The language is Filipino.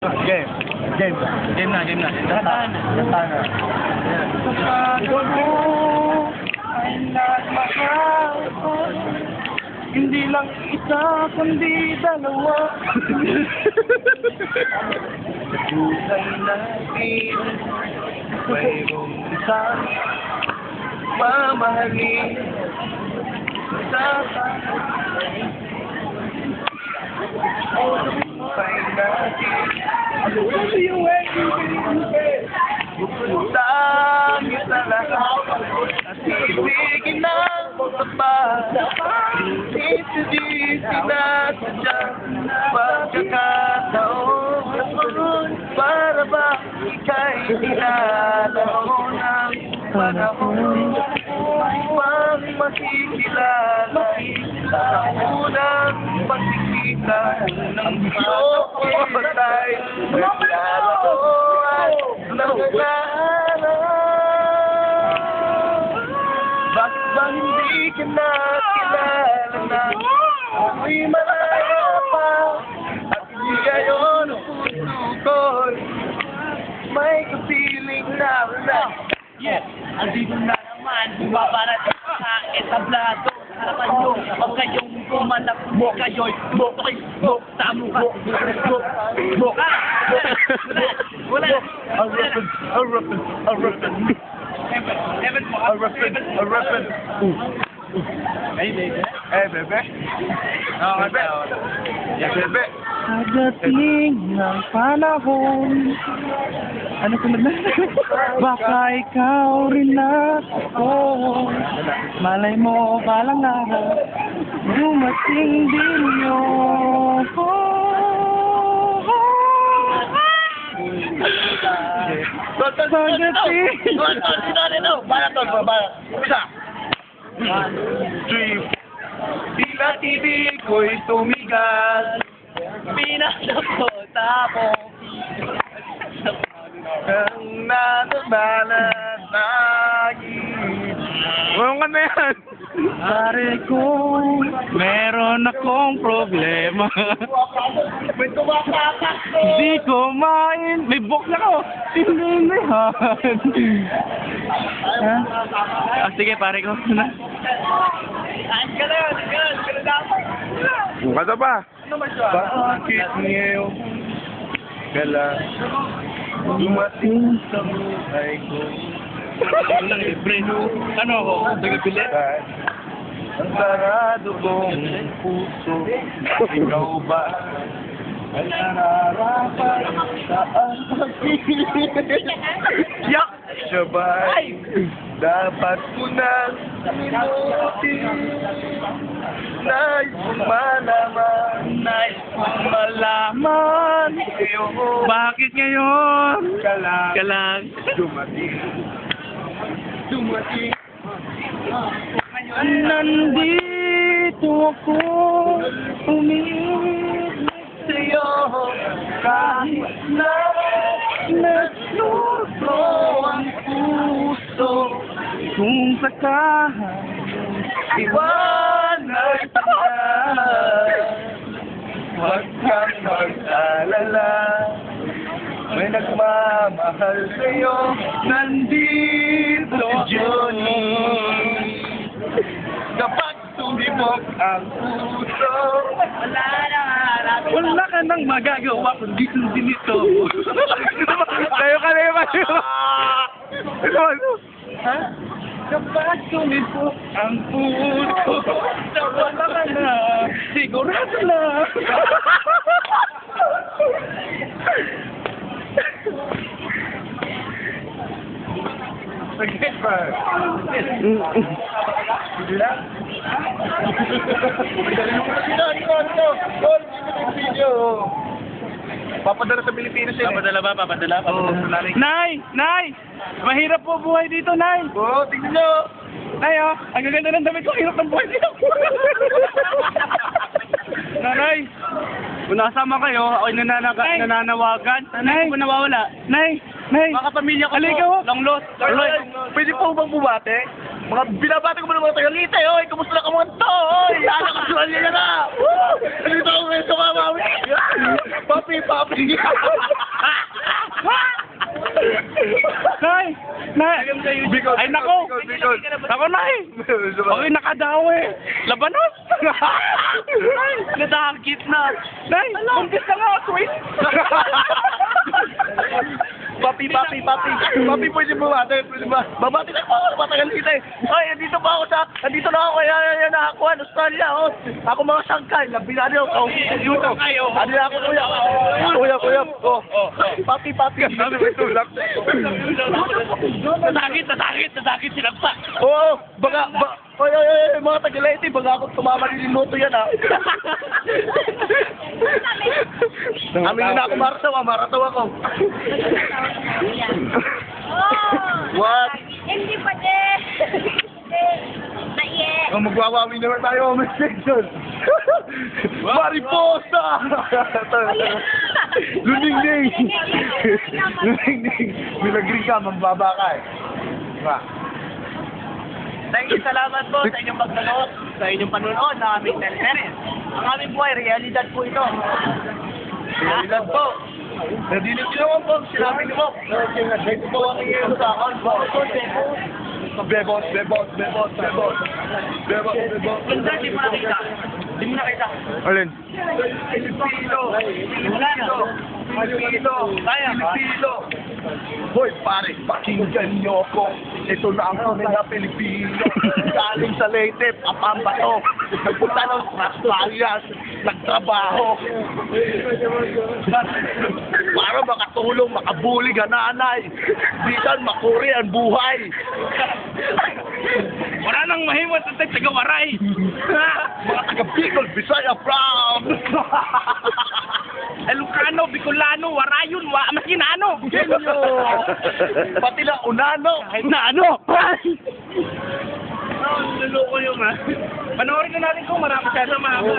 Game. Game. Game na. Katana. Kapag mo ay nagmahal ko, hindi lang isa kundi dalawa. Kulay natin, mayroong isang mamahalin sa kulay natin. Bukutang sa lahat at ibigin ng tapat. Isibisi na sadya pagkakataon para ba ika'y nilalaro ng panahon upang makikilala ang unang pagkikita ng buong patay naglalaro at naglalaro. Bakit ba hindi ka nakilala na ako'y malaya pa at hindi ngayon ang puso ko'y may kapiling na wala. Yes, andito na naman, bumabarat sa etablado. Harapan nyo, huwag kayong pumanap mo kayo'y sa mukha. Wala. A reference. Hey, bebe. Yeah, bebe. Pagdating ng panahon, ano ko na? Baka ikaw rin ako. Malay mo balang araw, dumating din yun. Isa. 3. Tila-tibig ko'y tumigas. Pinasakot ako. Ang nanabalat lagi. Ano na yan? Pare ko, meron akong problema. Di ko may book na ko. Tininihan. Ha? Sige, pare ko. Kata pa. Bakit ngayon kala dumating sa buhay ko? Ano ako? Tagapilit? Ang sarado kong puso, ikaw ba ay nararapat saan pag-ibig? Yak! Siya ba'y dapat ko na minutin? Nais kong malaman ngayon. Bakit ngayon? Ka lang. Dumating. Nandito ako, umiibig sa'yo, kahit na nagluto ang puso. Kung sakahan, Iwanag ka, huwag kang mag-alala. May nagmamahal sa'yo, nandito si Johnny. Kapag tumibok ang puso, wala ka nang magagawa kundi sundin ito. Tayo ka na yung ha? Kapag tumibok ang puso, wala ka na, sigurado na. Saglit ba? Sige lang. Papadala sa Pilipinas yun. Papadala. Nay! Mahirap po buhay dito, Nay! Oo, tingnan nyo. Nay, oh! Ang gaganda ng damit ko, hirap ng buhay dito! Nanay! Kung nasama kayo, ako'y nananawagan. Nay! Kung nawawala. Nay! Mga pamilya ko Halika, po. oh. Long lost. Pwede po bang bumate? Mga binabati ko mo ng mga tagalita, oy! Kumusta na ka mga to, oy! Nakakasuhan niya na! Woo! Nandito ako ngayon sa mga mami! Papi, papi! Nay! Nay! Bicol, Ay, nako! Bicol, Ako, Nay! Okay, nakadawi. Labanos! Nay! Nadakit na. Nay! Kumpis na nga, twist! Papi, papi, papi. Papi, pwede mo ba? Pwede ba? Babati na ako, matagal kita eh. Ay, nandito na ako kaya nakakuha, Australia, oh. Ako mga sangkay, nabinali ako. Utang kayo. Ano na ako, kuya? Kuya. Oh. Papi, papi. Ano ba tulak? Nasakit, sinagpa. Oo, oy, mga tagalete, baga ako tumama din yung noto yan, ha. Amin na ako marataw ako. What? Hindi pa din. Naye. Oh, magwawawi naman tayo, Miss Jason. Mariposa! Luningning! Milagri ka, magbaba ka eh. Diba? Salamat po sa inyong pagdanood, sa inyong panunood ng aming teleseries. Ang aming buhay, realidad po ito. Realidad po. Nadinig niyo naman po, sinabi niyo po. Nag-check po ang iyong sa akin. Bebos. Ganda, di mo nakita. Di mo nakita. Alin? Pilipino. Hoy, pare, pakinggan niyo ako. Ito na ang tunay na Pilipino. Galing sa Leyte, Apamba to. Nagpunta ng Australia, nagtrabaho. Para makatulong, makabuli ka nanay. Bisan makuri ang buhay. Wala nang mahimot at tagawaray. Mga taga-Bicol, Bisaya, proud. Ilocano, Bicolano, Warayon, Masinano. Genyo. Pati na Unano. Kahit na ano! Luloko yung Panoorin na natin kung marami siya sa mga